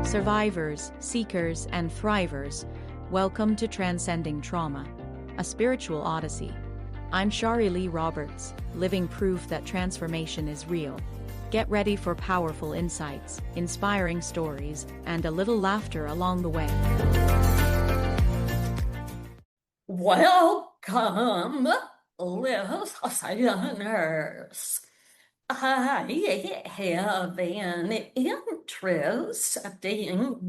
Survivors, seekers, and thrivers, welcome to Transcending Trauma, a spiritual odyssey. I'm Shari Lee Roberts, living proof that transformation is real. Get ready for powerful insights, inspiring stories, and a little laughter along the way. Welcome, listeners. I have an interesting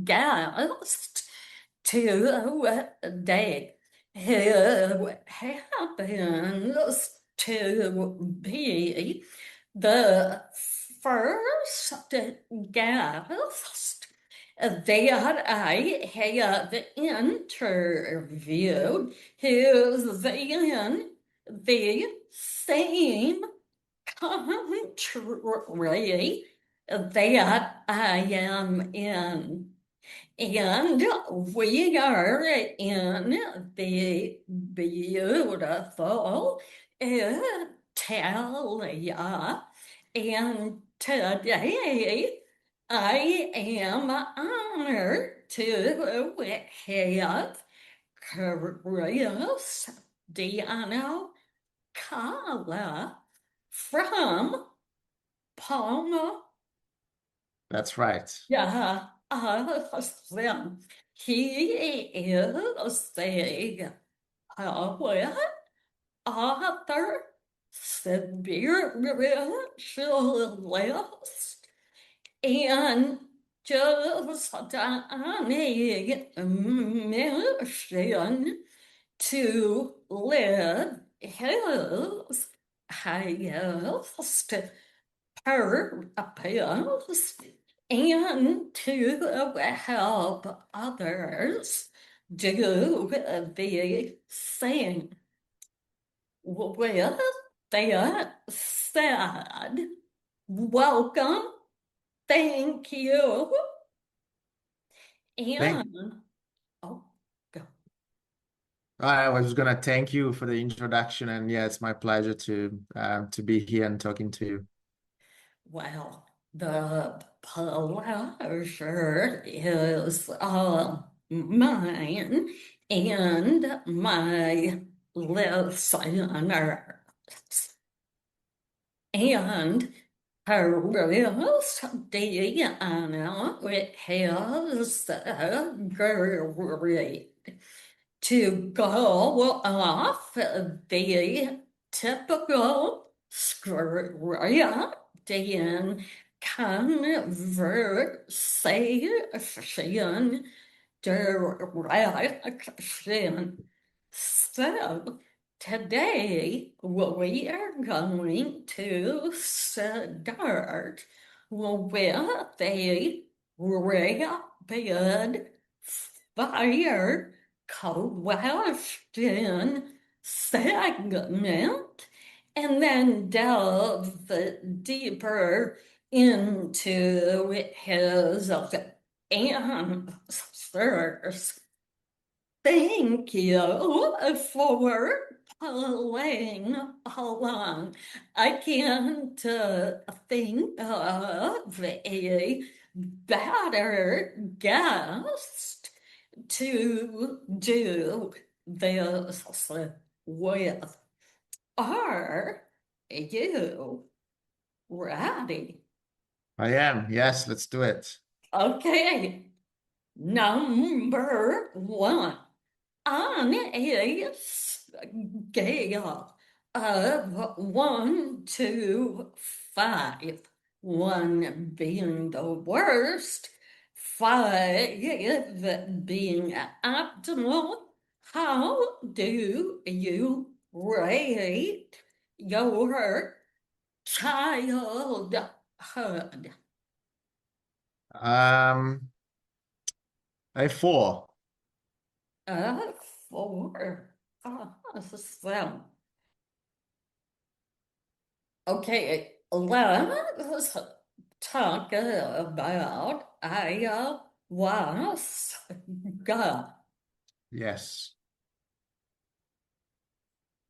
guest today who happens to be the first guest that I have interviewed who's in the same country that I am in. And we are in the beautiful Italia. And today I am honored to have Cristiano Colla from Palma. That's right. Yeah, he is the poet, author, spiritualist, and just on a mission to live his highest purpose and to help others do the same. With that said, welcome. Thank you. And oh, go. I was going to thank you for the introduction, and yeah, it's my pleasure to be here and talking to you. Well, the pleasure is mine and my listeners. And Cristiano, it has agreed to go off the typical Freudian conversation direction. So today we are going to start with a rapid fire question segment and then delve deeper into his answers. Thank you for playing along. I can't think of a better guest to do this with. Are you ready? I am. Yes, let's do it. Okay. Number one. On a scale of 1 to 5, 1 being the worst, 5 being optimal, how do you rate your childhood? A 4. 4. Awesome. Okay, let's talk about ayahuasca. Yes.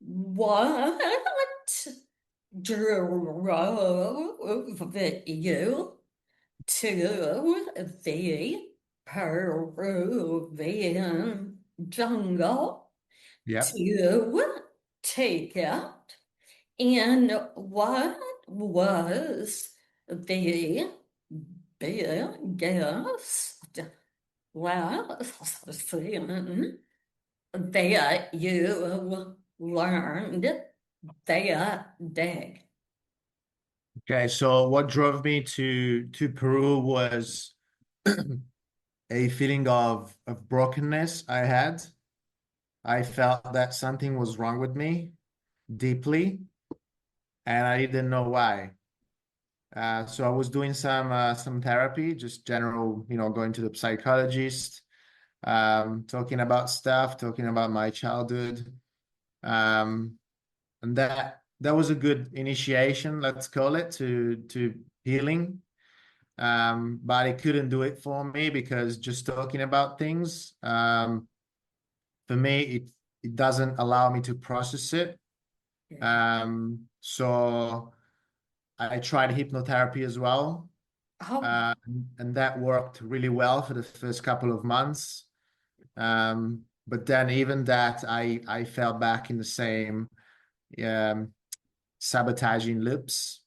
What drove you to the Peruvian jungle Yeah. to take it. And what was the biggest lesson that you learned that day? Okay, so what drove me to Peru was a feeling of brokenness I had. I felt that something was wrong with me deeply, and I didn't know why. So I was doing some therapy, just general, going to the psychologist, talking about stuff, talking about my childhood, um, and that was a good initiation, let's call it, to healing. But it couldn't do it for me because just talking about things, for me, it doesn't allow me to process it. Yeah. So I tried hypnotherapy as well, Oh, uh, and that worked really well for the first couple of months. But then even that, I fell back in the same um, sabotaging loops,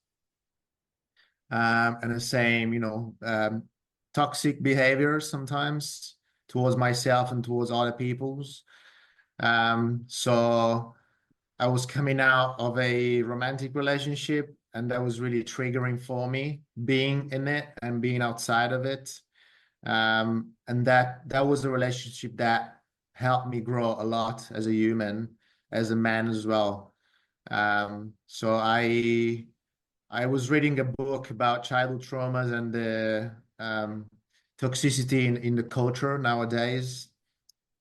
and the same, toxic behavior sometimes towards myself and towards other people's. So I was coming out of a romantic relationship, and that was really triggering for me, being in it and being outside of it. And that was a relationship that helped me grow a lot as a human, as a man as well. So I was reading a book about childhood traumas and the toxicity in the culture nowadays,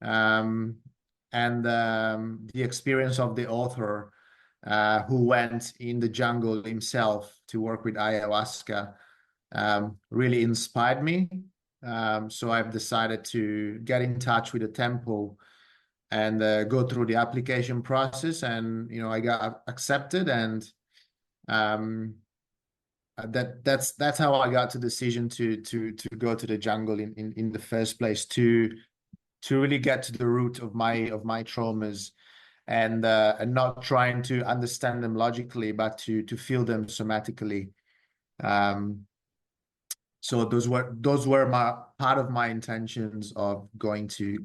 um, and the experience of the author who went in the jungle himself to work with ayahuasca really inspired me. So I've decided to get in touch with the temple and go through the application process, and I got accepted, and um, that's how I got the decision to go to the jungle in the first place, to really get to the root of my traumas, and not trying to understand them logically, but to feel them somatically. Um, so those were my part of my intentions of going to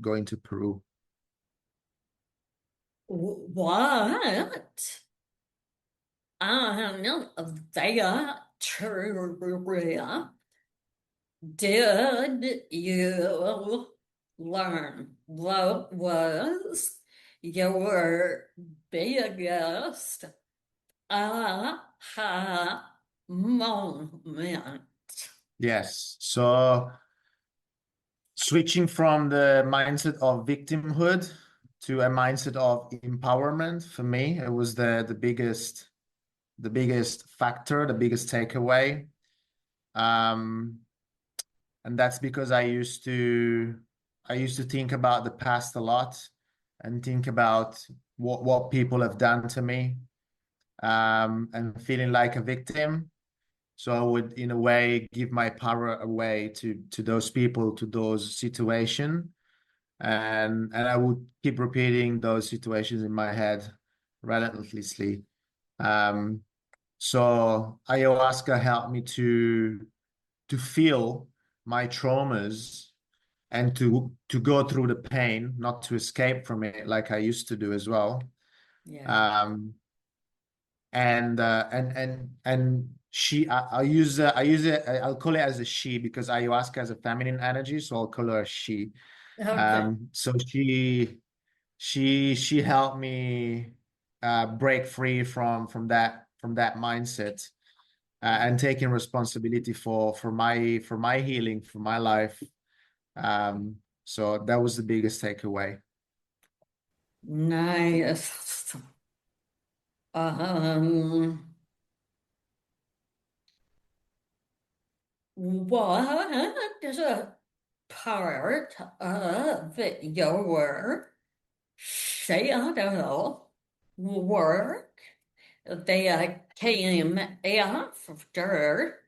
Peru. what? And that trivia did you learn? What was your biggest aha moment? Yes. So switching from the mindset of victimhood to a mindset of empowerment, for me, it was the biggest factor, the biggest takeaway. Um, and that's because I used to think about the past a lot, and think about what people have done to me, and feeling like a victim. So I would, in a way, give my power away to those people, to those situations, and I would keep repeating those situations in my head relentlessly. Um, so ayahuasca helped me to feel my traumas, and to go through the pain, not to escape from it like I used to do as well. Yeah. Um, and she, I use it, I'll call it as a she because ayahuasca has a feminine energy, so I'll call her a she. Okay. So she helped me break free from that mindset, and taking responsibility for my healing, for my life. So that was the biggest takeaway. Nice. Um, what is a part of your shadow work that came after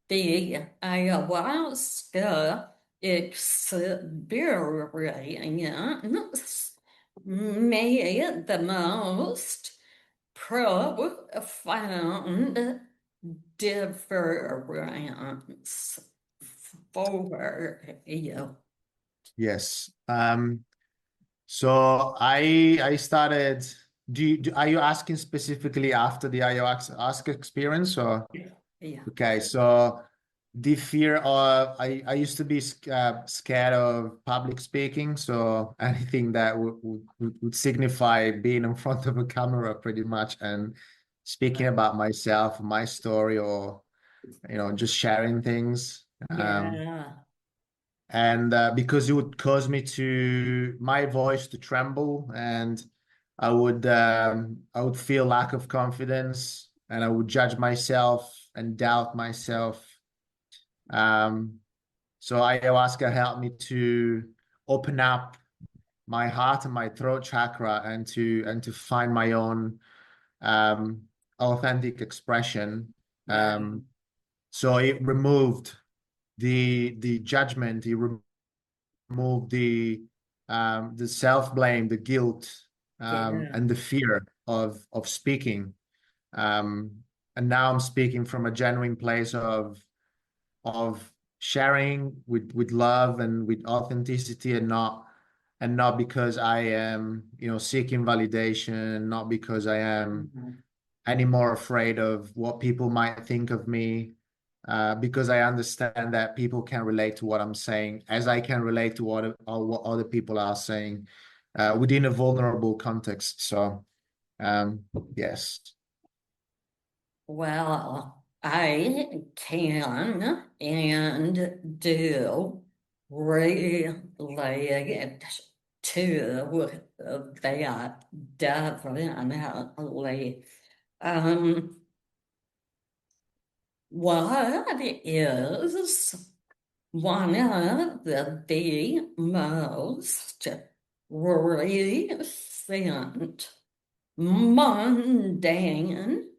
the ayahuasca experience made the most profound difference for you? Yes. So I started. Are you asking specifically after the ayahuasca experience, or? Yeah. Okay, so the fear of I used to be scared of public speaking, so anything that would signify being in front of a camera pretty much and speaking about myself, my story, or just sharing things. Yeah. And because it would cause my voice to tremble, and I would feel lack of confidence, and I would judge myself and doubt myself. um, so ayahuasca helped me to open up my heart and my throat chakra, and to find my own um, authentic expression. Wow. So it removed the judgment. It removed the self-blame, the guilt, Yeah. and the fear of speaking. Um, and now I'm speaking from a genuine place of sharing with love and with authenticity, and not because I am seeking validation, not because I am Mhm. any more afraid of what people might think of me, because I understand that people can relate to what I'm saying, as I can relate to what other people are saying, within a vulnerable context. So, yes. Well, I can and do relate to that definitely. Um, what is one of the most recent mundane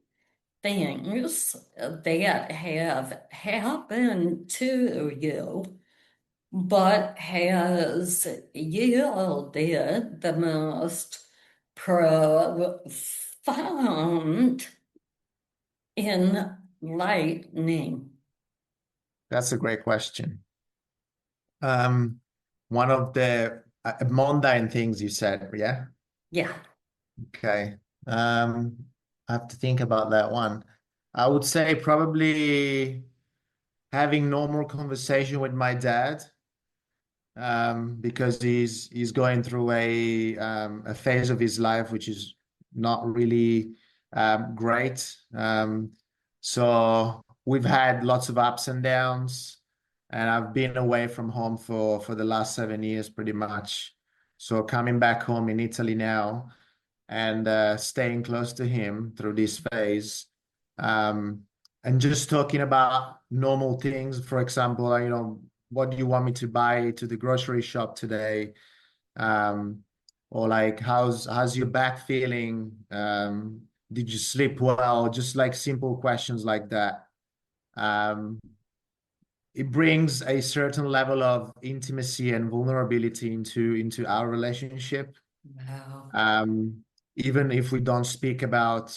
things that have happened to you, but has yielded the most profound enlightening? That's a great question. Um, One of the mundane things you said, yeah? Yeah. Okay. I have to think about that one. I would say probably having normal conversation with my dad, because he's going through a phase of his life which is not really great. So we've had lots of ups and downs, and I've been away from home for the last 7 years pretty much. So coming back home in Italy now, and staying close to him through this phase, um, and just talking about normal things. For example, what do you want me to buy to the grocery shop today? Or like, how's your back feeling? Did you sleep well? Just like simple questions like that. Um, it brings a certain level of intimacy and vulnerability into our relationship. Wow. Um, Even if we don't speak about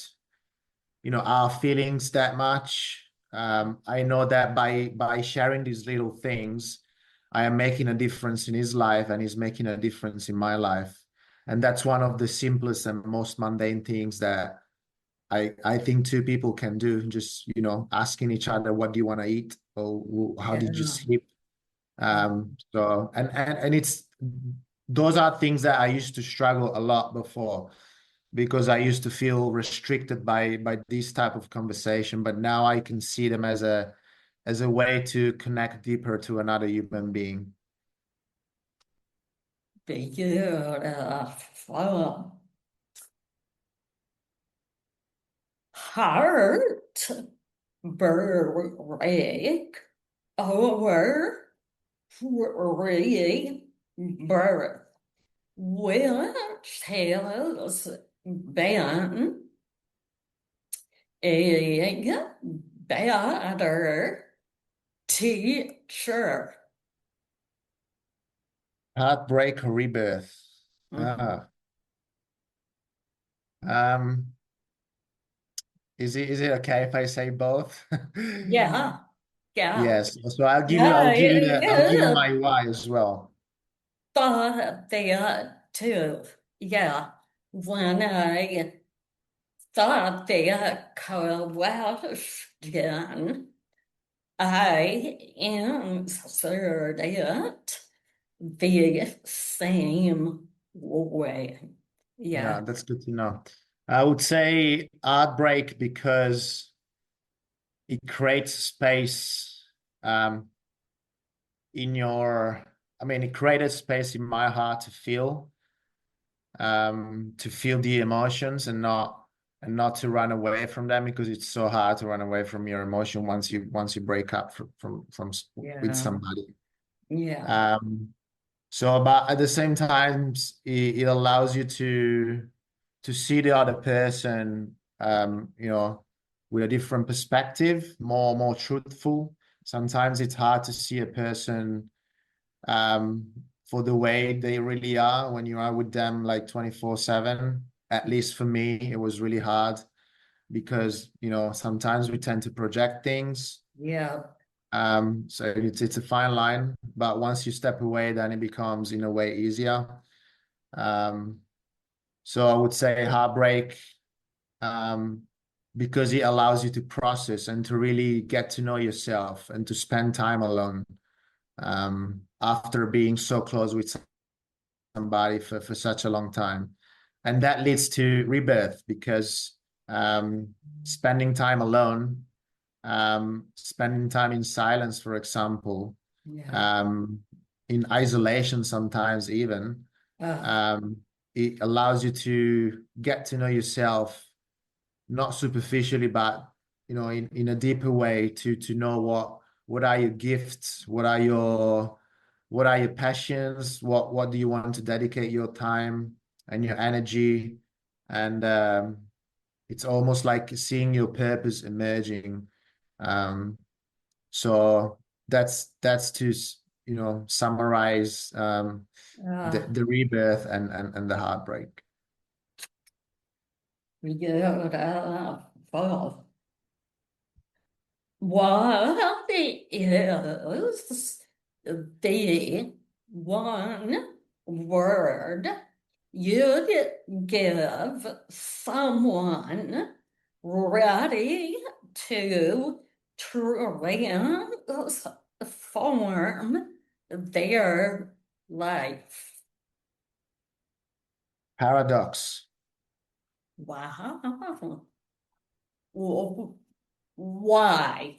our feelings that much, I know that by sharing these little things, I am making a difference in his life, and he's making a difference in my life. And that's one of the simplest and most mundane things that I think two people can do. Just asking each other, what do you want to eat, or how did you Yeah. sleep? So, and it's those are things that I used to struggle a lot before, because I used to feel restricted by this type of conversation. But now I can see them as a way to connect deeper to another human being. Beautiful. Heartbreak over rebirth, which has been a better teacher Heartbreak or rebirth? Mhm. Um, is it okay if I say both? Yeah, yeah, Yes. So I'll give you yeah, I'll give you yeah. my why as well. Thought of that too. Yeah, when I thought the question, I answered it the same way. Yeah, Yeah, that's good to know. I would say heartbreak because it creates space um in your I mean it created space in my heart to feel the emotions and not to run away from them because it's so hard to run away from your emotion once you break up with yeah, somebody. yeah, Um, so, but at the same time, it allows you to see the other person, with a different perspective, more truthful. Sometimes it's hard to see a person um, for the way they really are when you are with them like 24/7. At least for me, it was really hard because, sometimes we tend to project things. yeah, So it's a fine line, but once you step away, then it becomes in a way easier. Um, so I would say heartbreak, um, because it allows you to process and to really get to know yourself and to spend time alone, after being so close with somebody for such a long time. And that leads to rebirth because spending time alone, spending time in silence, for example, yeah. um, in isolation sometimes even, Uh, um, it allows you to get to know yourself, not superficially, but in a deeper way to know what are your gifts, what are your passions, what do you want to dedicate your time and your energy, and it's almost like seeing your purpose emerging. Um, so that's to summarize uh, the rebirth and the heartbreak. beautiful. What is the one word you'd give someone ready to transform their life? Paradox, Wow. Why?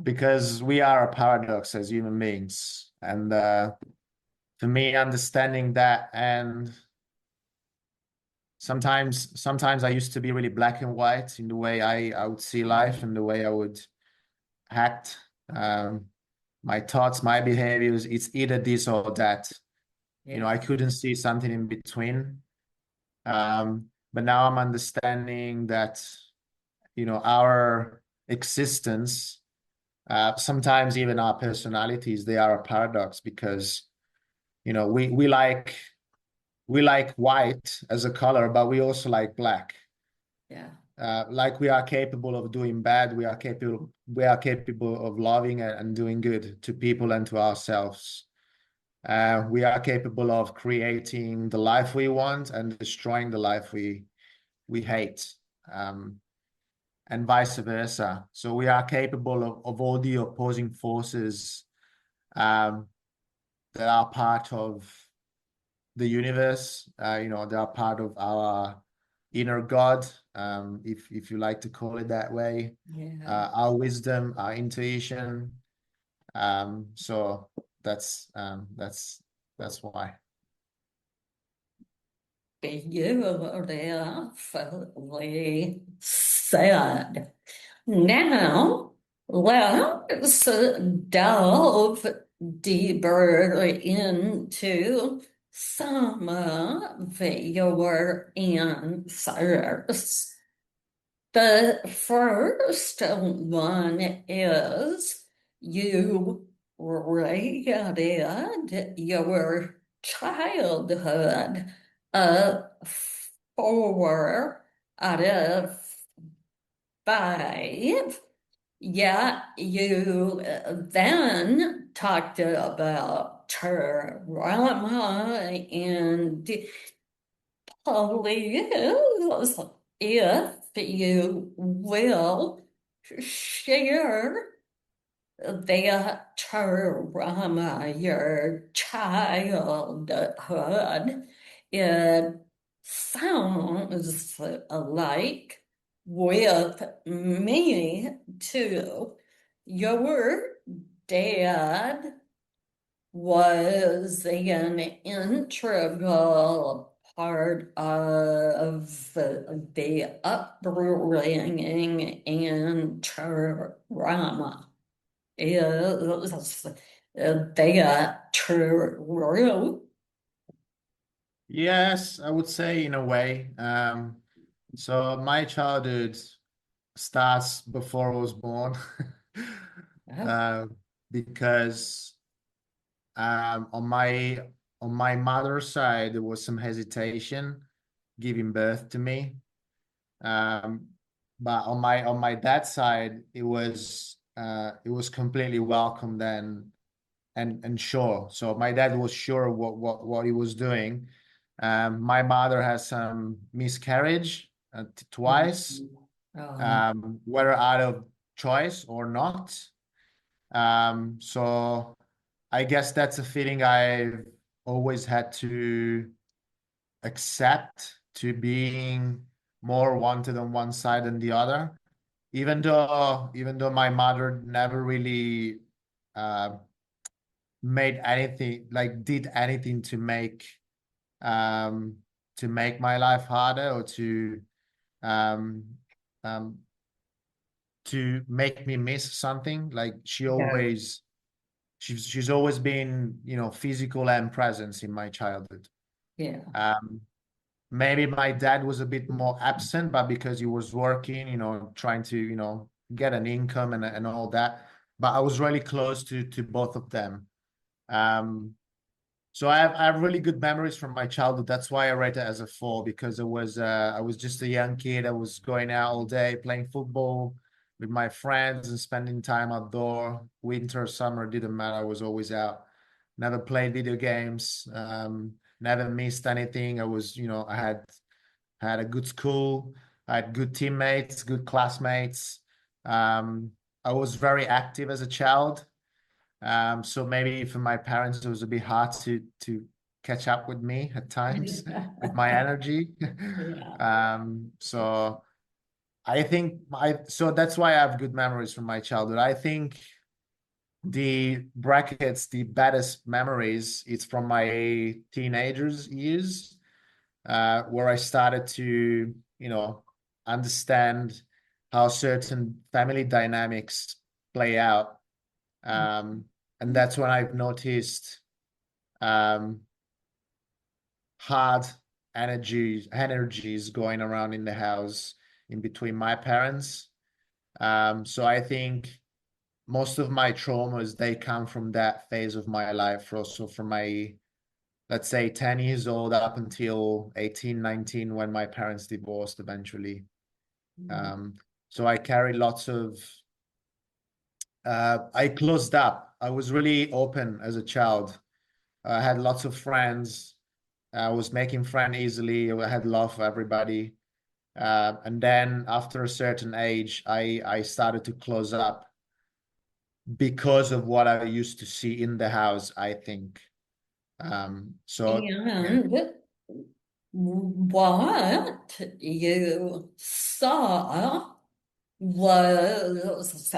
because we are a paradox as human beings, and for me, understanding that, and sometimes I used to be really black and white in the way I would see life and the way I would act. Um, my thoughts, my behaviors, it's either this or that. Yeah. I couldn't see something in between. But now I'm understanding that, our existence, sometimes even our personalities, they are a paradox because, we like white as a color, but we also like black. Yeah. Like we are capable of doing bad, we are capable of loving and doing good to people and to ourselves. We are capable of creating the life we want and destroying the life we hate, and vice versa. So we are capable of all the opposing forces um, that are part of the universe. They are part of our inner God, if you like to call it that way. Yeah. Our wisdom, our intuition. So that's why. Beautifully said. Now, let's delve deeper into some of your answers. The first one is you rated your childhood a 4 out of 5. Yeah, you then talked about trauma and please, if you will, share that trauma, your childhood. It sounds like with me too. Your dad was an integral part of the upbringing and trauma. Is that true? Yes, I would say in a way. So my childhood starts before I was born, Oh, uh, because on my mother's side there was some hesitation giving birth to me. Um, but on my dad's side it was completely welcome then and sure. So my dad was sure what he was doing. My mother has some miscarriage twice, oh, whether out of choice or not. So I guess that's a feeling I've always had to accept, to being more wanted on one side than the other. Even though my mother never really uh, made anything, like did anything um to make my life harder or um um to make me miss something. Like yeah, she's always been, you know, physical and presence in my childhood. yeah, um Maybe my dad was a bit more absent, but because he was working, you know, trying to, you know, get an income and all that. But I was really close to both of them. um So I have really good memories from my childhood. That's why I rate it as a 4, because I was just a young kid. I was going out all day playing football with my friends and spending time outdoor. Winter, summer, didn't matter. I was always out. Never played video games. Never missed anything. I was, you know, I had a good school. I had good teammates, good classmates. Um, I was very active as a child. So maybe for my parents, it was a bit hard to catch up with me at times with my energy. yeah. So I think so that's why I have good memories from my childhood. I think the baddest memories, it's from my teenagers years, where I started to, you know, understand how certain family dynamics play out. Um, and that's when I've noticed um, hard energies going around in the house in between my parents. So I think most of my traumas, they come from that phase of my life, also from my, let's say, 10 years old up until 18, 19, when my parents divorced eventually. Um, so I carry lots of I closed up. I was really open as a child. I had lots of friends. I was making friends easily. I had love for everybody. And then after a certain age, I started to close up because of what I used to see in the house, I think. So yeah. And what you saw was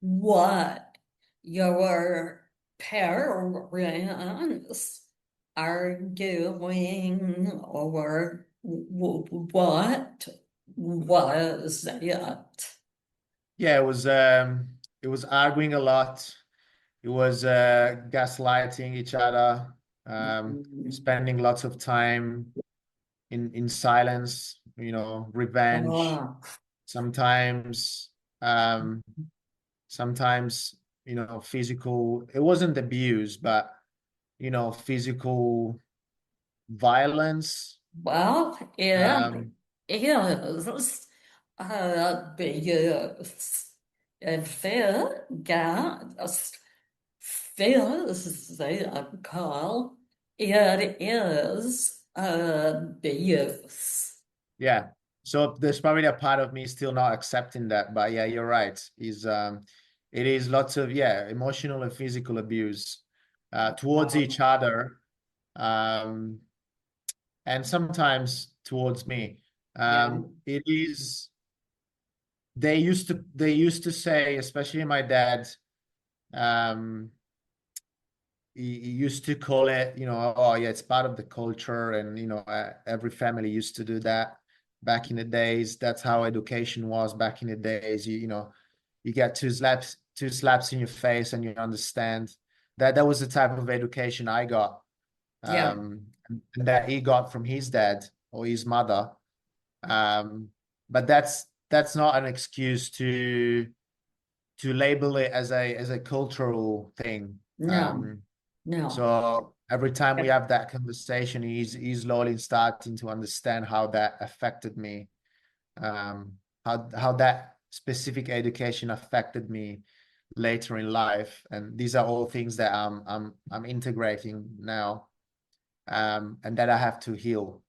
what your parents are doing, or what was it? Yeah, it was arguing a lot. It was gaslighting each other, spending lots of time in silence, you know, revenge. Oh, Sometimes, um, sometimes physical, it wasn't abuse, but, physical violence. Well, it Um, is abuse. If it gets physical, it is abuse. yeah. So there's probably a part of me still not accepting that, but yeah, you're right. It is lots of, yeah, emotional and physical abuse towards each other, um, and sometimes towards me. Yeah, It is, they used to say, especially my dad, um, he used to call it, oh yeah, it's part of the culture, and every family used to do that back in the days. That's how education was back in the days. You get two slaps in your face, and you understand that was the type of education I got, yeah, and that he got from his dad or his mother. Um, but that's not an excuse to label it as a cultural thing. no, no. So every time we have that conversation, he's slowly starting to understand how that affected me, how that specific education affected me later in life, and these are all things that I'm integrating now, and that I have to heal.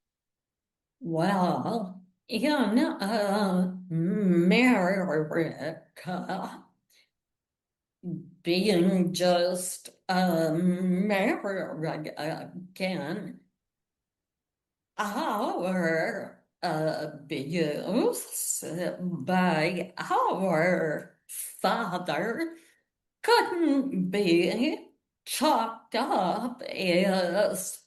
Well, in America, being just American, our abuse by our father couldn't be chalked up as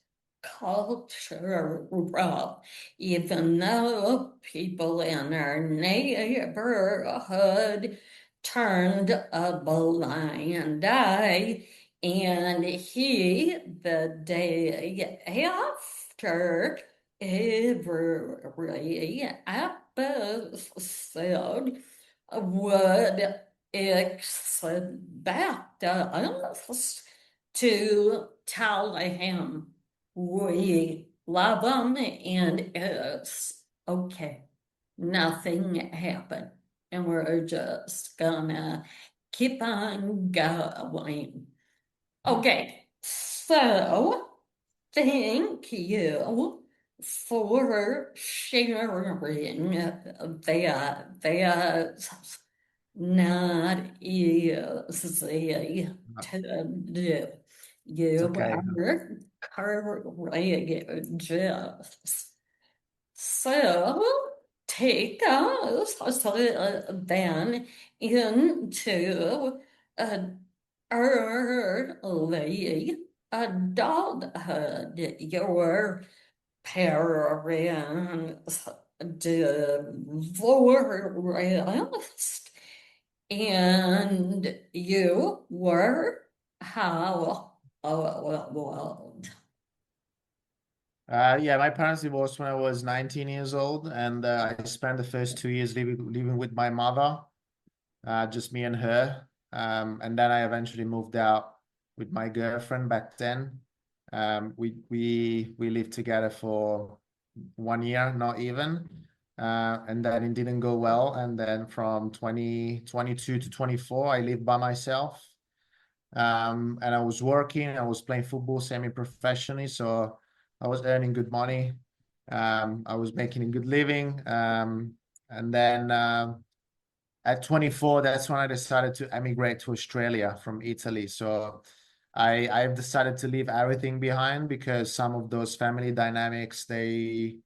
cultural, even though people in our neighborhood turned a blind eye. And the day after every episode, would expect us to tell him we love him and it's okay. Nothing happened. And we're just gonna keep on going. Okay, so thank you for sharing that. That's not easy to do. It's You okay. are courageous. So take us then into uh, early adulthood. Your parents divorced, and you were how old? Yeah, my parents divorced when I was 19 years old, and I spent the first 2 years living with my mother, just me and her. And then I eventually moved out with my girlfriend back then. We lived together for 1 year, not even. And then it didn't go well. And then from 2022 to 24, I lived by myself. And I was working, I was playing football semi-professionally, so I was earning good money. I was making a good living. And then at 24, that's when I decided to emigrate to Australia from Italy. So I've decided to leave everything behind because some of those family dynamics, they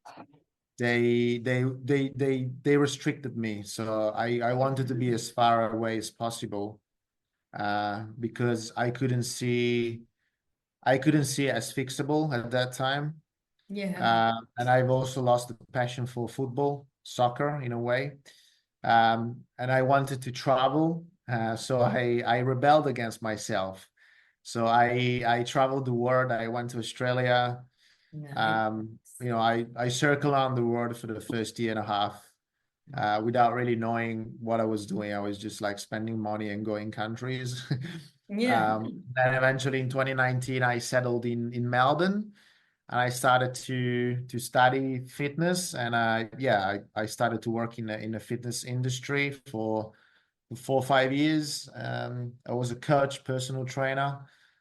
restricted me. So I wanted to be as far away as possible, because I couldn't see it as fixable at that time. Yeah, And I've also lost the passion for football, soccer in a way. And I wanted to travel, so I rebelled against myself. So I traveled the world. I went to Australia. nice. I circled around the world for the first year and a half. without really knowing what I was doing. I was just like spending money and going countries. Yeah. Then eventually in 2019, I settled in Melbourne, and I started to study fitness. And I started to work in the fitness industry for 4 or 5 years. I was a coach, personal trainer.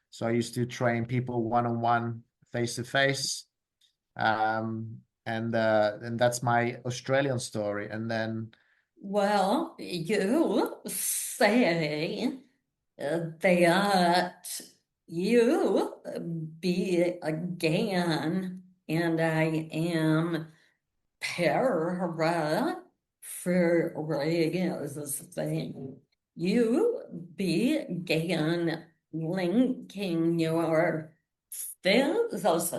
So I used to train people one-on-one, face-to-face. And that's my Australian story. And then Well, you say that you began, and I am paraphrasing, you began linking your physical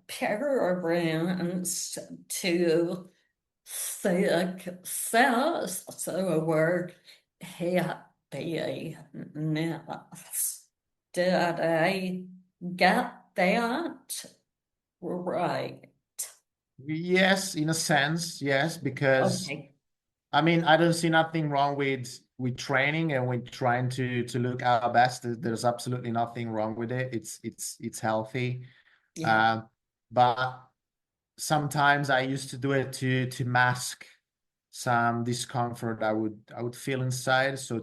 appearance to success, so we're happiness. Did I get that right? yes, in a sense, yes, because Okay. I mean, I don't see nothing wrong with training and with trying to look our best. There's absolutely nothing wrong with it. It's healthy. Yeah. But sometimes I used to do it to mask some discomfort I would feel inside. So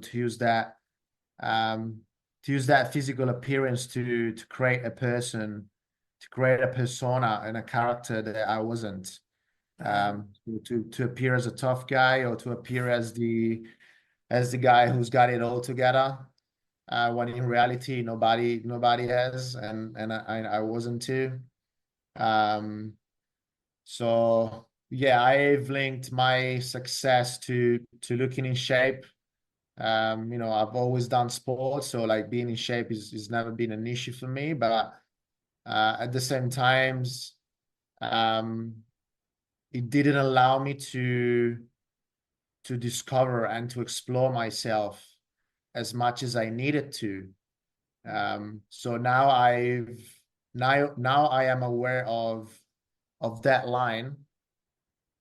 um to use that physical appearance to create a person, to create a persona and a character that I wasn't. To appear as a tough guy, or to appear as the guy who's got it all together, when in reality nobody has, and I wasn't too. Um, so yeah, I've linked my success to looking in shape. I've always done sports, so like being in shape is never been an issue for me. But at the same times, um, it didn't allow me to discover and to explore myself as much as I needed to. So now I am aware of that line,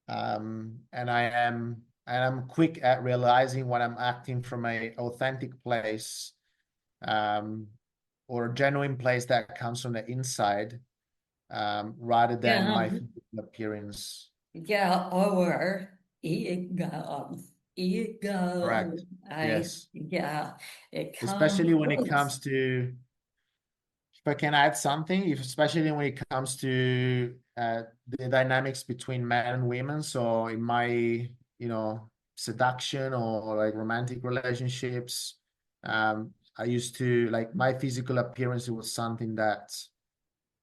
and I'm quick at realizing when I'm acting from a authentic place, um, or a genuine place that comes from the inside, rather than Yeah. my physical appearance. Yeah. Or ego. Ego. Correct. Yes. Yeah. It Especially when it comes. comes to, if I can add something, if especially when it comes to the dynamics between men and women. So in my, seduction or like romantic relationships, I used to like my physical appearance. It was something that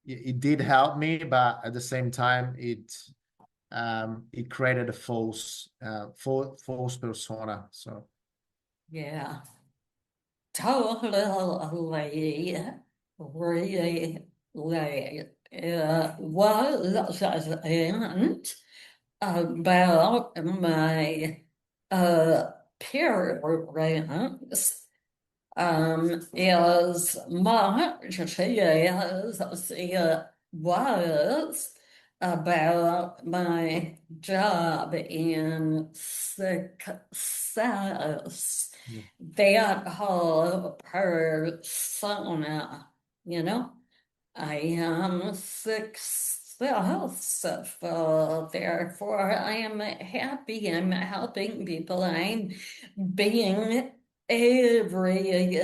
it did help me, but at the same time, it created a false persona. So Yeah. Totally, really, wasn't about my appearance as much as it was about my job and success. yeah, That whole persona, you know, I am successful, therefore I am happy, I'm helping people, I'm being everything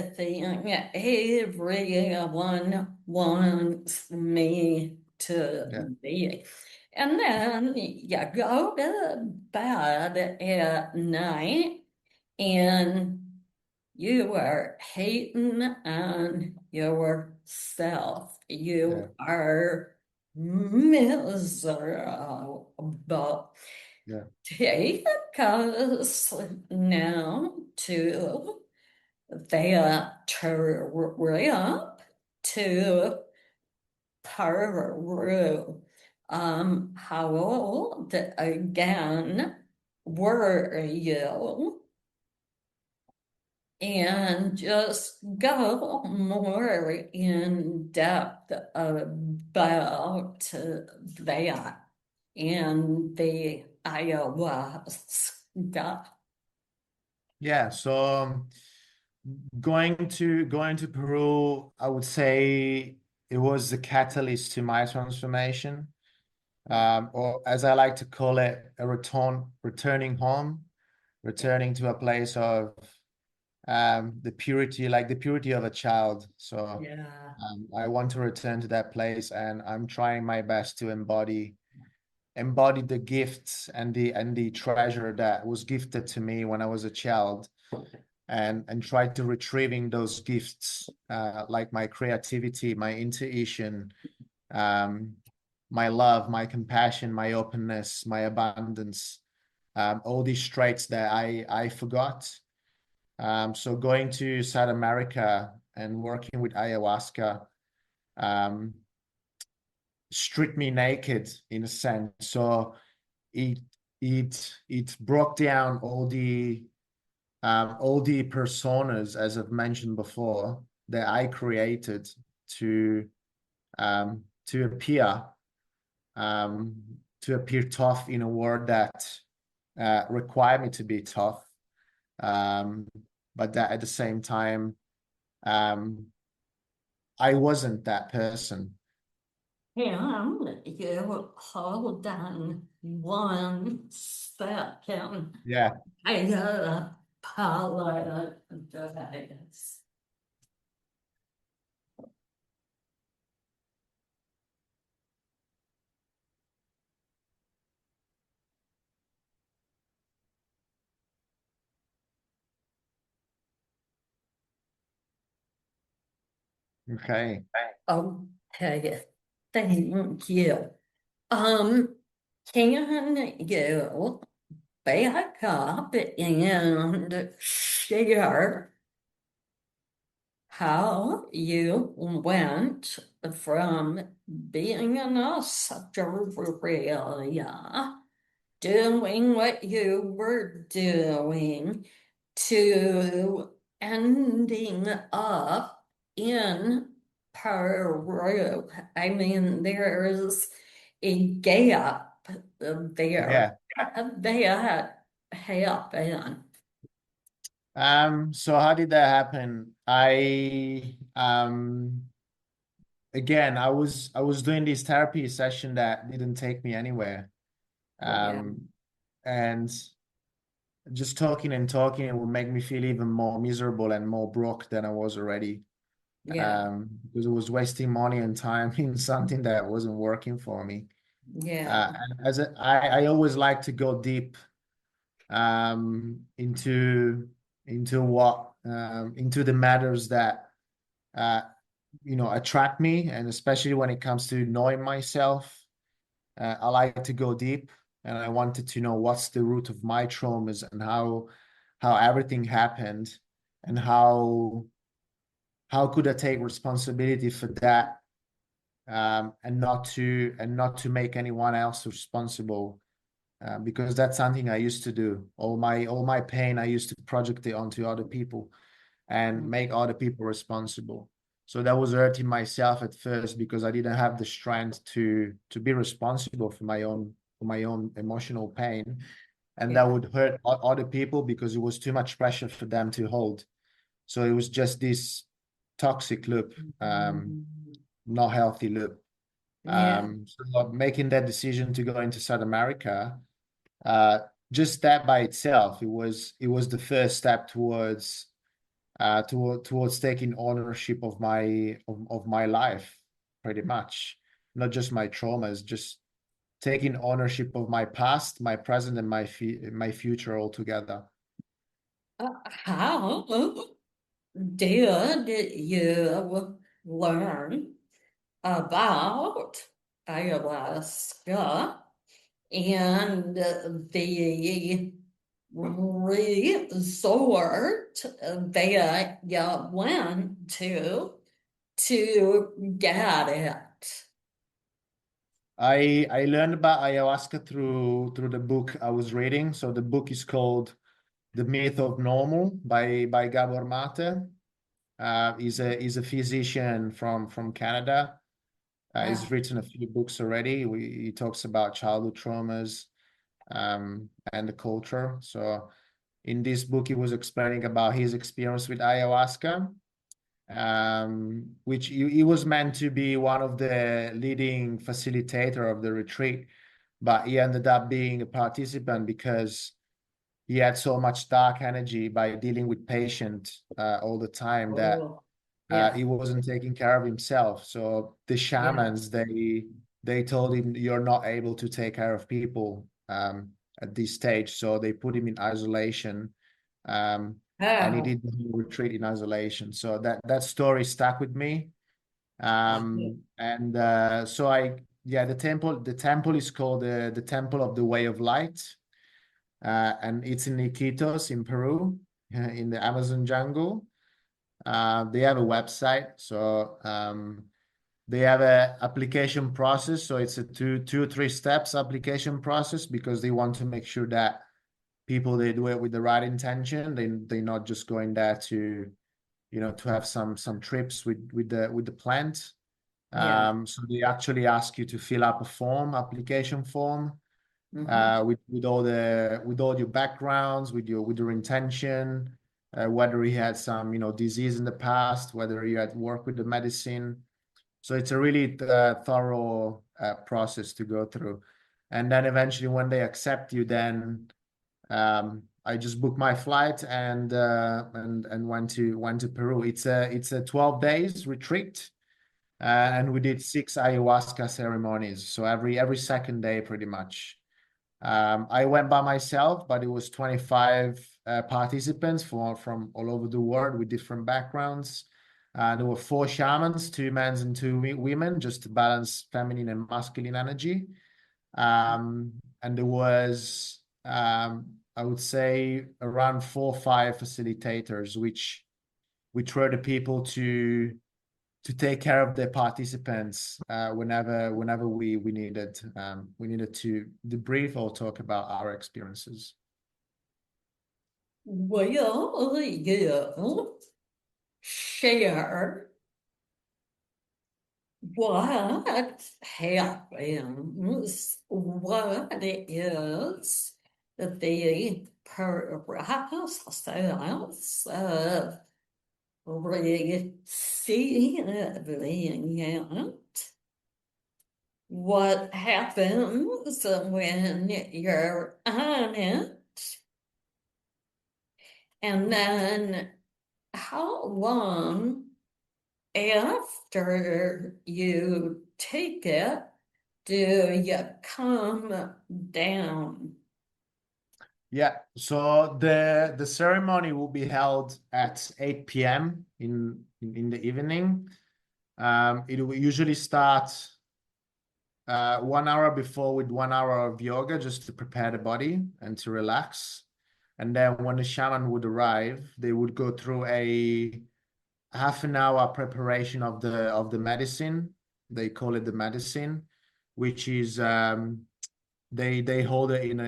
everyone wants me to yeah, be. And then you go to bed at night and you are hating on yourself. yeah, You are miserable. yeah, Take us now to the trip to Peru. How old again were you? And just go more in depth about that and the ayahuasca? Yeah, so going to Peru, I would say it was the catalyst to my transformation, or as I like to call it, returning home, returning to a place of the purity, like the purity of a child. So Yeah. I want to return to that place, and I'm trying my best to embody the gifts and the treasure that was gifted to me when I was a child, and try to retrieving those gifts, like my creativity, my intuition, um, my love, my compassion, my openness, my abundance, all these traits that I forgot. So going to South America and working with ayahuasca um, stripped me naked in a sense. So it it broke down all the personas, as I've mentioned before, that I created to to appear um, to appear tough in a world that required me to be tough, um, but that at the same time um, I wasn't that person. Can you hold on 1 second? Yeah. I apologize. Okay. Okay, thank you. Um, can you back up and share how you went from being in Australia, doing what you were doing, to ending up in Peru? I mean, there's a gap there. Yeah. That happened. So how did that happen? Again, I was doing this therapy session that didn't take me anywhere. Yeah, Um, and just talking and talking, it would make me feel even more miserable and more broke than I was already. yeah, Because it was wasting money and time in something that wasn't working for me. yeah. And I always like to go deep into what into the matters that uh, attract me, and especially when it comes to knowing myself. I like to go deep, and I wanted to know what's the root of my traumas and how everything happened, and how could I take responsibility for that, and not to make anyone else responsible, because that's something I used to do. All my pain I used to project it onto other people and make other people responsible. So that was hurting myself at first because I didn't have the strength to be responsible for my own emotional pain, and that Yeah. would hurt other people because it was too much pressure for them to hold. So it was just this toxic loop, not healthy loop. Yeah. So making that decision to go into South America, uh, just that by itself, it was the first step towards taking ownership of my life, pretty much. Not just my traumas, just taking ownership of my past, my present, and my future altogether. How did you learn about ayahuasca and the resort that you went to get it? I learned about ayahuasca through the book I was reading. So the book is called The Myth of Normal by Gabor Mate. He's a physician from Canada. He's Uh, written a few books already. He talks about childhood traumas, and the culture. So in this book, he was explaining about his experience with ayahuasca, which he was meant to be one of the leading facilitator of the retreat, but he ended up being a participant because he had so much dark energy by dealing with patients all the time that Oh, yeah, he wasn't taking care of himself. So the yeah. shamans, they told him, you're not able to take care of people at this stage. So they put him in isolation. And he Oh, did the whole retreat in isolation. So that story stuck with me. So the temple is called the Temple of the Way of Light. And it's in Iquitos in Peru, in the Amazon jungle. They have a website, so they have a application process. So it's a two or three steps application process because they want to make sure that people, they do it with the right intention. They're not just going there to, to have some trips with the plant. yeah. So they actually ask you to fill up a application form, Mm-hmm. with all your backgrounds, with your intention, whether he had some disease in the past, whether you had worked with the medicine. So it's a really thorough process to go through, and then eventually when they accept you, then I just booked my flight and went to Peru. It's a 12 days retreat. And we did 6 ayahuasca ceremonies, so every second day pretty much. I went by myself, but it was 25 participants from all over the world with different backgrounds. There were 4 shamans, 2 men and 2 women, just to balance feminine and masculine energy. And there was, I would say, around 4 or 5 facilitators, which were the people to take care of the participants whenever we needed to debrief or talk about our experiences. Will you share what happens? What is the process of resilient? What happens when you're on it? And then how long after you take it do you come down? Yeah, so the ceremony will be held at 8 p.m. in the evening. It will usually start 1 hour before with 1 hour of yoga just to prepare the body and to relax. And then when the shaman would arrive, they would go through a half an hour preparation of the medicine. They call it the medicine, which is they hold it in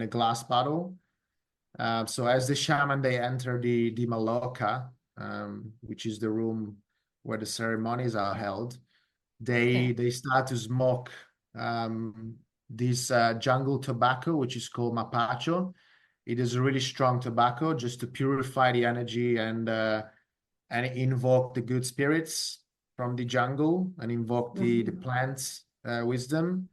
a glass bottle. So as the shaman, they enter the maloka, which is the room where the ceremonies are held. Okay. They start to smoke this jungle tobacco, which is called mapacho. It is a really strong tobacco just to purify the energy and invoke the good spirits from the jungle and invoke the Mhm. plants' wisdom.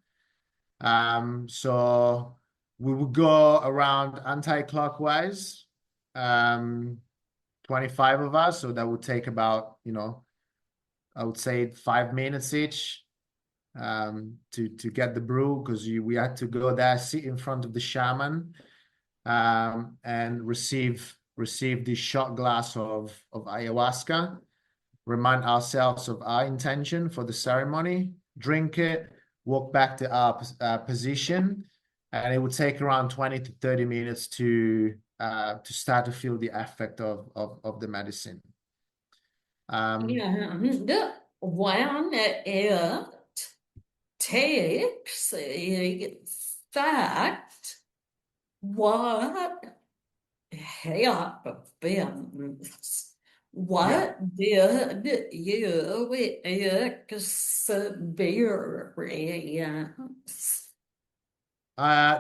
So we would go around anti-clockwise, 25 of us. So that would take about, I would say 5 minutes each to get the brew, because we had to go there, sit in front of the shaman, and receive this shot glass of ayahuasca, remind ourselves of our intention for the ceremony, drink it, walk back to our position, and it would take around 20 to 30 minutes to start to feel the effect of the medicine. And when it takes effect, what happens? Yeah. What did you experience?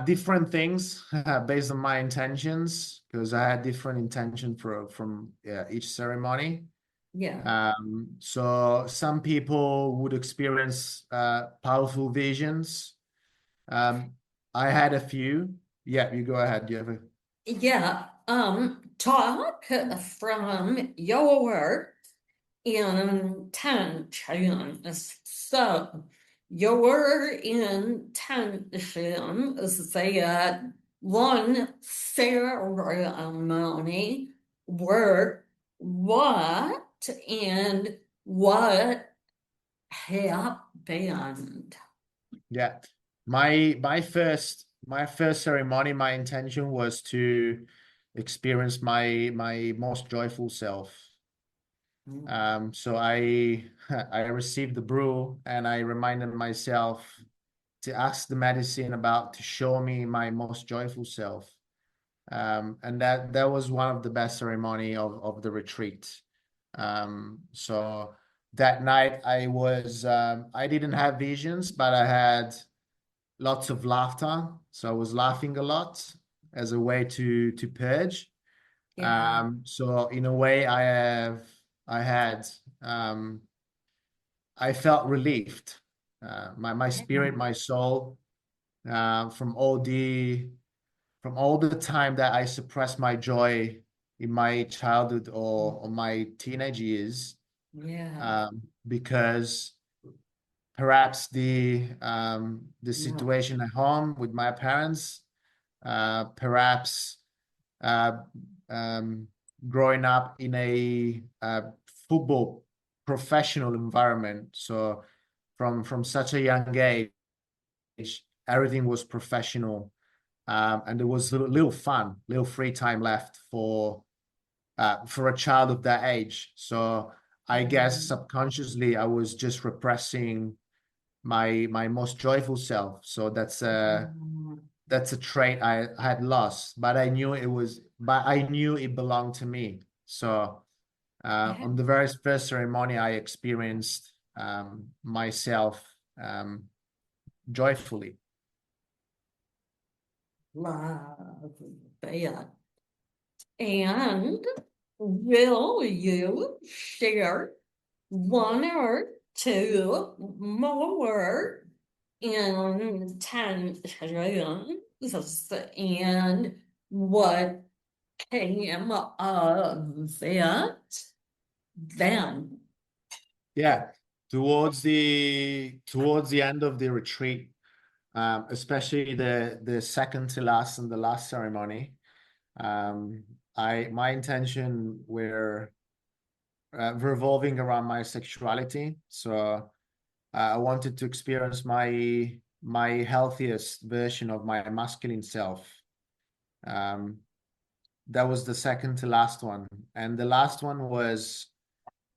Different things based on my intentions, because I had different intention from each ceremony. Yeah. So some people would experience powerful visions. Um, I had a few. Yeah, you go ahead. You have a Yeah. Talk from your intentions. So your intention is that one ceremony were what and what happened. Yeah. My first ceremony, my intention was to experience my most joyful self. So I I received the brew and I reminded myself to ask the medicine about to show me my most joyful self. And that was one of the best ceremony of the retreat. So that night I didn't have visions, but I had lots of laughter. So I was laughing a lot as a way to purge. Yeah. So in a way, I had um, I felt relieved. My spirit, my soul, from all the time that I suppressed my joy in my childhood or my teenage years, Yeah. because perhaps the Yeah. situation at home with my parents, perhaps uh, um, growing up in a football professional environment. So from such a young age, everything was professional, and there was little fun, little free time left for a child of that age. So I guess subconsciously I was just repressing my most joyful self. So that's a trait I had lost, but I knew it belonged to me. So Yeah. on the very first ceremony, I experienced myself joyfully. Love that. And will you share one or two more intentions and what came of it then? Yeah, towards the end of the retreat, especially the second to last and the last ceremony, um, my intention were revolving around my sexuality. So I wanted to experience my healthiest version of my masculine self. Um, that was the second to last one, and the last one was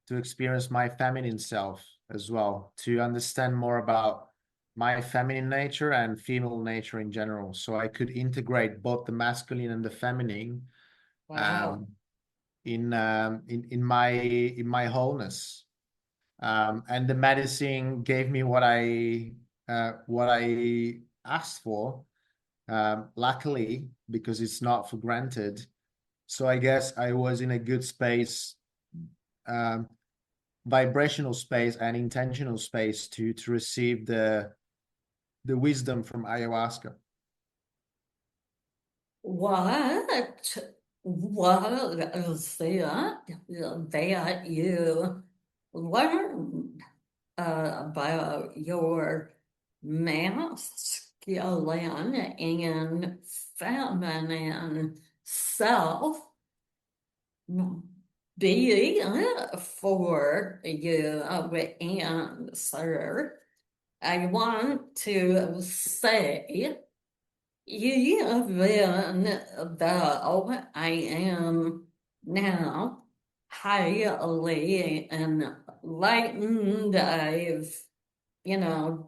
to experience my feminine self as well, to understand more about my feminine nature and female nature in general, so I could integrate both the masculine and the feminine Wow. um, in my wholeness. And the medicine gave me what I asked for. Luckily, because it's not for granted. So I guess I was in a good space, um, vibrational space and intentional space to receive the wisdom from ayahuasca. What was that you learned about your masculine and feminine self being for you answer? I want to say, even though I am now highly enlightened,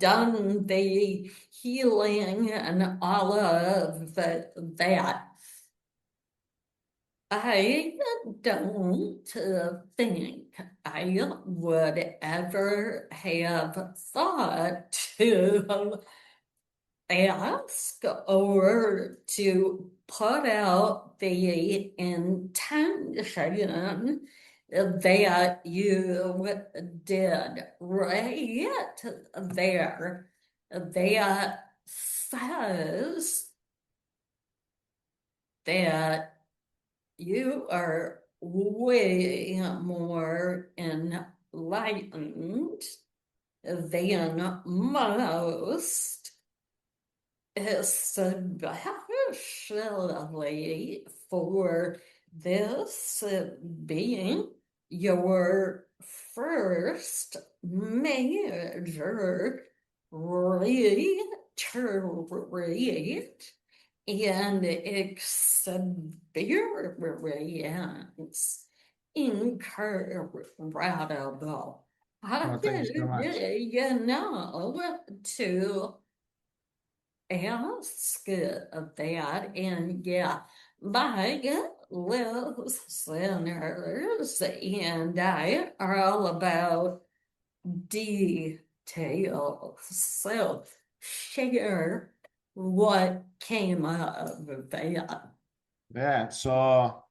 done the healing and all of that. I don't think I would ever have thought to ask or to put out the intention that you did right there. That says that you are way more enlightened than most, especially for this being your first major retreat and experience. Incredible. How No, thank you did so much. you know to ask that? And yeah, my listeners and I are all about details. So share what came of that. Yeah, so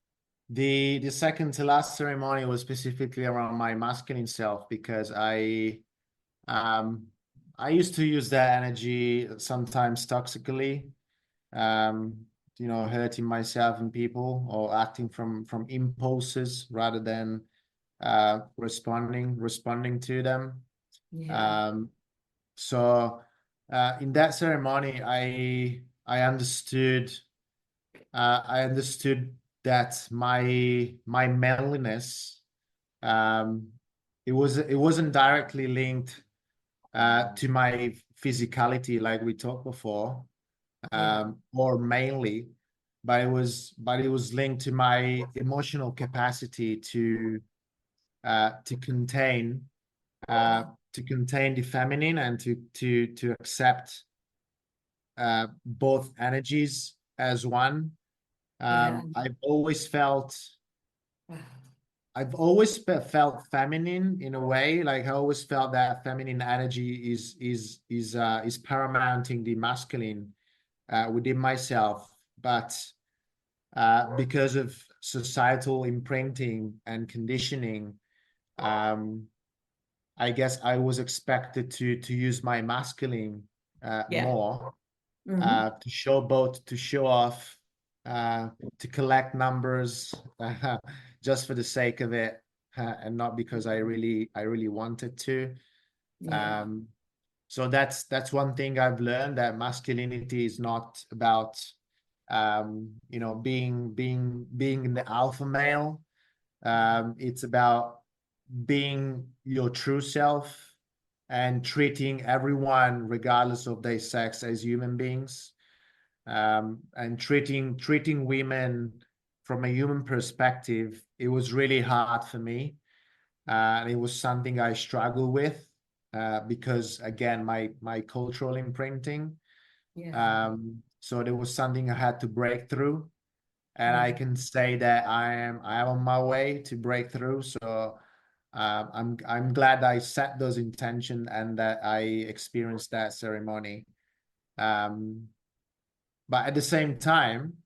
the second to last ceremony was specifically around my masculine self because um I used to use that energy sometimes toxically, um, hurting myself and people or acting from impulses rather than responding to them. Yeah, Um, so in that ceremony, I understood that my manliness, um, it wasn't directly linked to my physicality like we talked before, yeah, or mainly, but it was linked to my emotional capacity to contain uh, to contain the feminine and to accept both energies as one. yeah. I've always felt feminine in a way. Like I always felt that feminine energy is paramounting the masculine within myself. But because of societal imprinting and conditioning, um, I guess I was expected to use my masculine Yeah. more, Hmm. to show off, uh, to collect numbers, just for the sake of it, and not because I really wanted to. Yeah. Um, so that's one thing I've learned, that masculinity is not about being the alpha male. It's about being your true self and treating everyone, regardless of their sex, as human beings, and treating women from a human perspective. It was really hard for me, and it was something I struggle with, because again, my cultural imprinting. Yeah. So there was something I had to break through, and I Yeah. can say that I am on my way to break through. So I'm glad I set those intentions and that I experienced that ceremony. Um, but at the same time,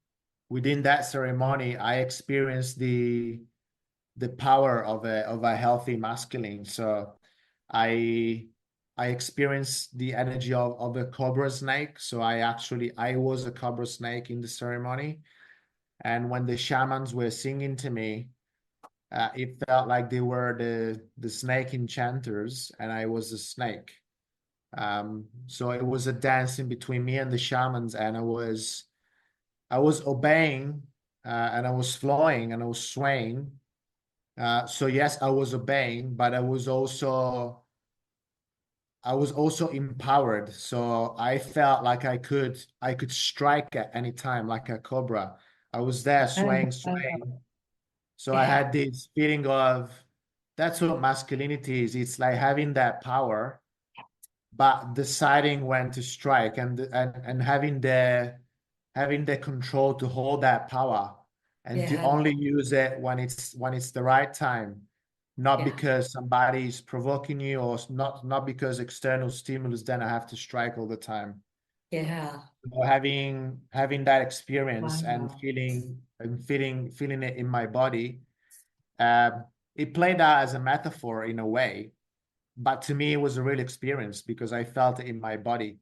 within that ceremony, I experienced the power of a healthy masculine. So I I experienced the energy of a cobra snake. So I was a cobra snake in the ceremony. And when the shamans were singing to me, it felt like they were the snake enchanters, and I was a snake. So it was a dance in between me and the shamans, and I was obeying, and I was flowing and I was swaying. So yes, I was obeying, but I was also empowered. So I felt like I could strike at any time like a cobra. I was there swaying. So I Yeah. had this feeling of, that's what masculinity is. It's like having that power, but deciding when to strike, and having the control to hold that power and to Yeah. only use it when it's the right time, not Yeah. because somebody is provoking you, or not because external stimulus, then I have to strike all the time. Yeah. So having that experience and Wow. feeling it in my body, um, it played out as a metaphor in a way, but to me it was a real experience because I felt it in my body,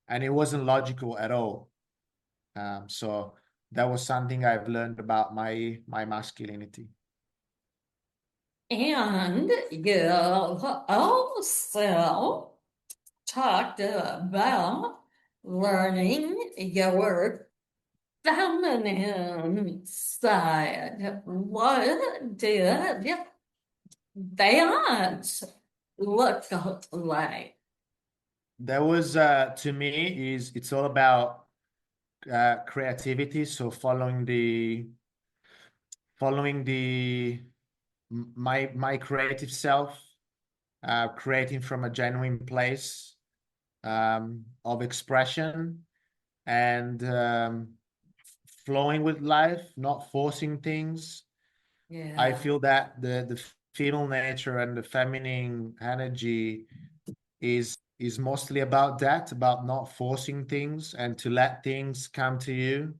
and it wasn't logical at all. So that was something I've learned about my masculinity. And you also talked about learning your feminine side. What did that look like? That was to me is it's all about creativity. So following my creative self, creating from a genuine place of expression and flowing with life, not forcing things. I Yeah. feel that the female nature and the feminine energy is mostly about that, about not forcing things and to let things come to you.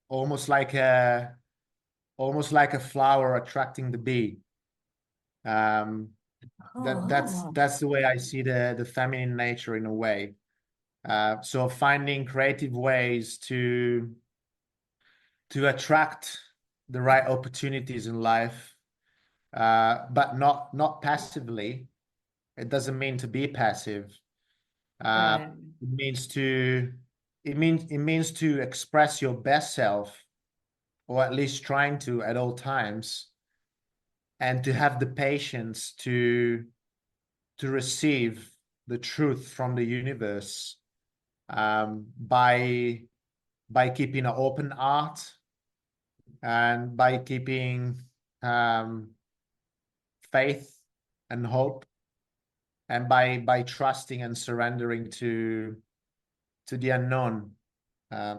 Almost like a flower attracting the bee. Um, Oh, that's the way I see the feminine nature in a way. So finding creative ways to attract the right opportunities in life, but not passively. It doesn't mean to be passive. Uh, right. it means to it means to express your best self, or at least trying to at all times, and to have the patience to receive the truth from the universe, by keeping an open heart and by keeping um, faith and hope, and by trusting and surrendering to the unknown.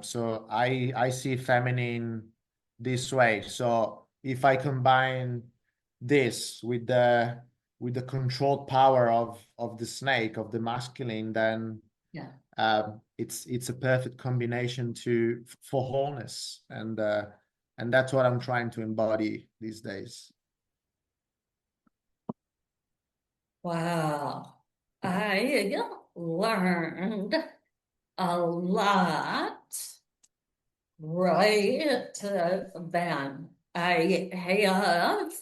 So I see feminine this way. So if I combine this with the controlled power of the snake, of the masculine, then Yeah. it's a perfect combination for wholeness, and that's what I'm trying to embody these days. Wow. I learned a lot right then. I have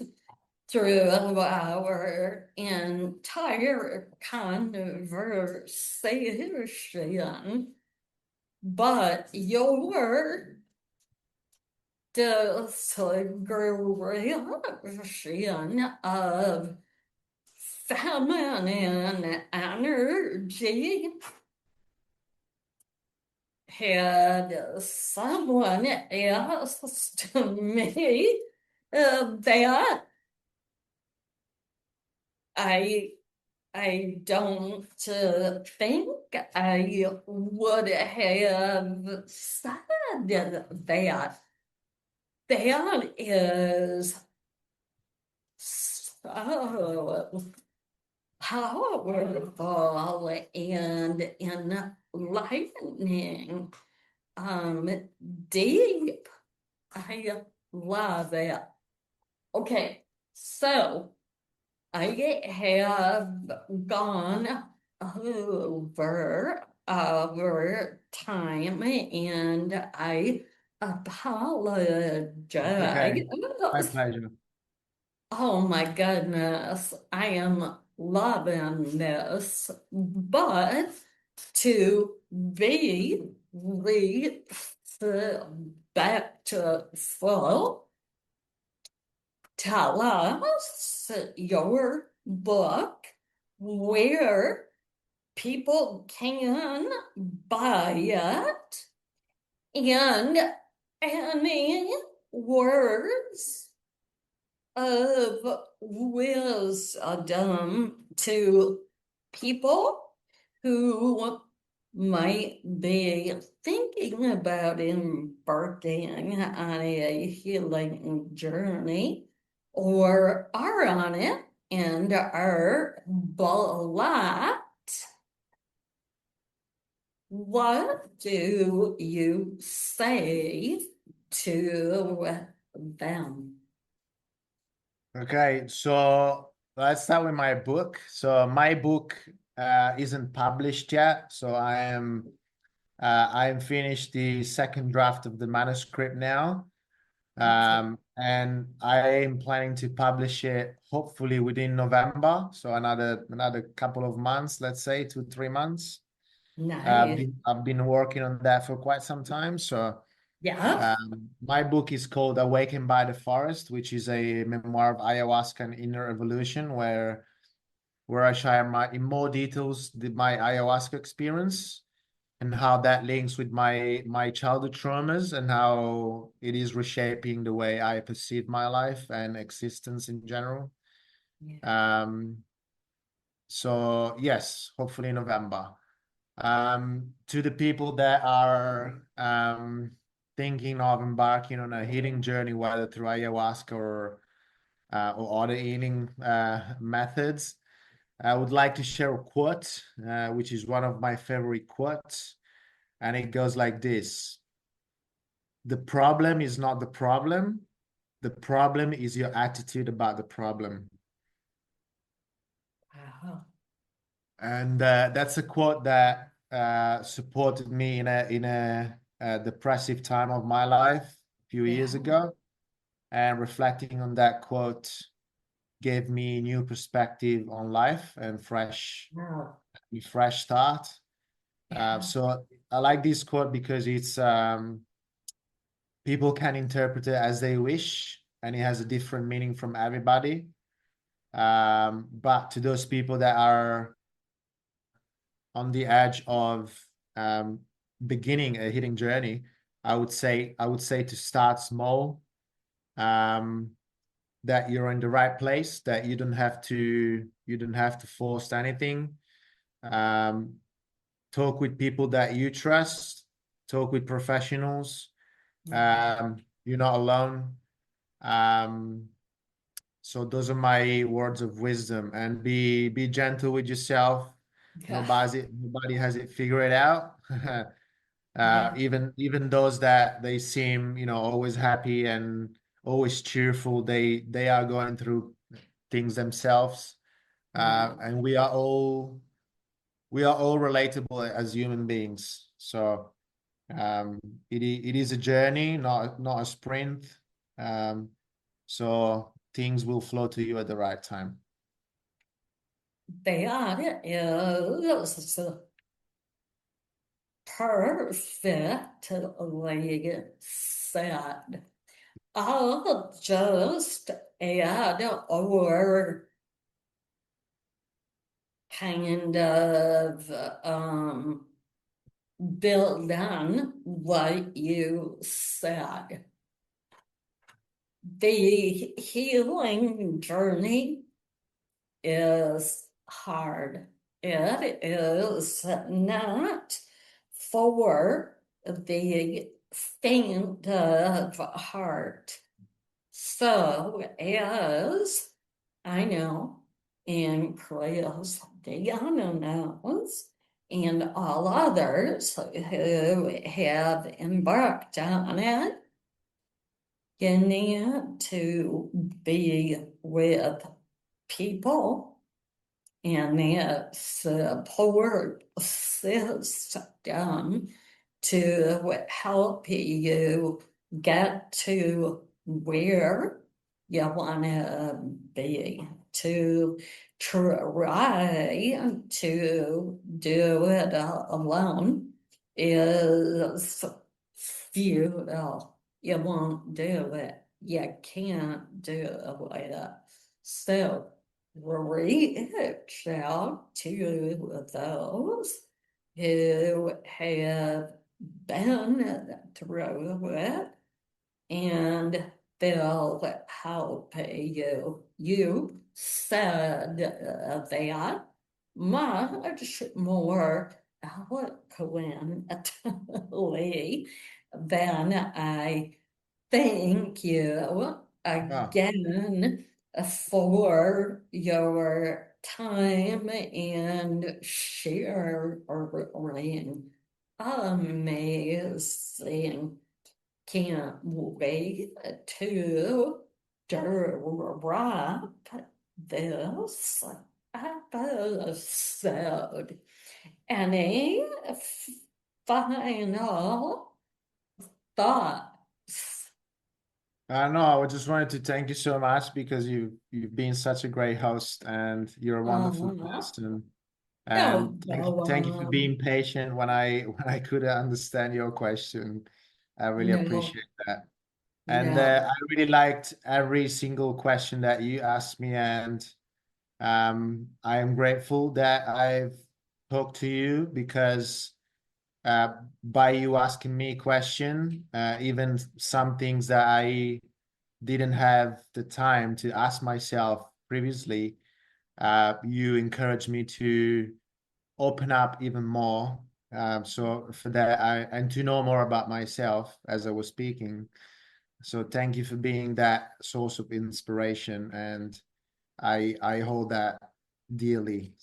through our entire conversation, but your description of feminine energy had someone asked me that I I don't think I would have said that. That is so powerful and enlightening, deep. I love it. Okay, so I have gone over our time and I It's okay. My apologize. pleasure. Oh my goodness, I am loving this, but to be respectful, tell us your book, where people can buy it, and any words of wisdom to people who might be thinking about embarking on a healing journey or are on it and are blocked What do you say to them? Okay, so let's start with my book. So my book isn't published yet. So I am finished the second draft of the manuscript now. Okay. And I am planning to publish it hopefully within November. So another couple of months, let's say 2, 3 months. Nice. I've been working on that for quite some time. So Yeah. my book is called Awakened by the Forest, which is a memoir of ayahuasca and inner evolution, where I share in more details my ayahuasca experience and how that links with my childhood traumas and how it is reshaping the way I perceive my life and existence in general. Yeah. Um, so yes, hopefully in November. To the people that are thinking of embarking on a healing journey, whether through ayahuasca or other healing methods, I would like to share a quote, which is one of my favorite quotes, and it goes like this: "The problem is not the problem. The problem is your attitude about the problem." Wow. And that's a quote that supported me in a depressive time of my life a few Yeah. years ago. And reflecting on that quote gave me new perspective on life and Wow. fresh start. Yeah. So I like this quote because it's people can interpret it as they wish, and it has a different meaning from everybody. But to those people that are on the edge of um, beginning a healing journey, I would say to start small. Um, that you're in the right place. That you don't have to force anything. Um, Talk with people that you trust. Talk with professionals. Yeah. You're not alone. Um, so those are my words of wisdom. And be gentle with yourself. Yeah. Nobody has it figured out. Yeah. Even those that they seem, always happy and always cheerful, they are going through things themselves. Wow. And we are all relatable as human beings. So it is a journey, not a sprint. Um, so things will flow to you at the right time. That is perfectly said. I'll just add or kind of build on what you said. The healing journey is hard. It is not for the faint of heart. So, as I know, and Cristiano knows, and all others who have embarked on it, you need to be with people and a support system to help you get to where you want to be. To try to do it alone is futile. You won't do it. You can't do it. So reach out to those who have been through it, and they'll help you. You said that much more eloquently than I thank you Ah, again for your time and sharing. amazing. Can't wait to drop this episode. Any final thoughts? No, I just wanted to thank you so much because you've been such a great host and you're a wonderful Uh, person. no, And go thank you for on. being patient when I couldn't understand your question. I really No, appreciate that. And no. I really liked every single question that you asked me, and I am grateful that I've talked to you because by you asking me a question, even some things that I didn't have the time to ask myself previously, you encouraged me to open up even more. So for that, and to know more about myself as I was speaking. So thank you for being that source of inspiration, and I hold that dearly.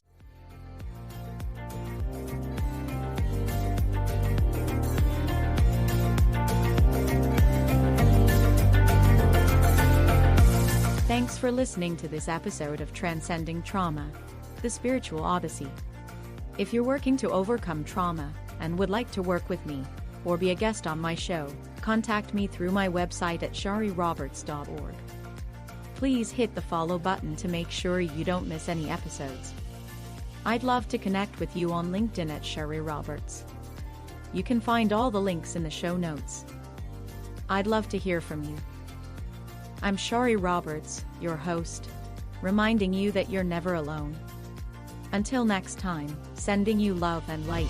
Thanks for listening to this episode of Transcending Trauma, the Spiritual Odyssey. If you're working to overcome trauma and would like to work with me or be a guest on my show, contact me through my website at shariroberts.org. Please hit the follow button to make sure you don't miss any episodes. I'd love to connect with you on LinkedIn at Shari Roberts. You can find all the links in the show notes. I'd love to hear from you. I'm Shari Roberts, your host, reminding you that you're never alone. Until next time, sending you love and light.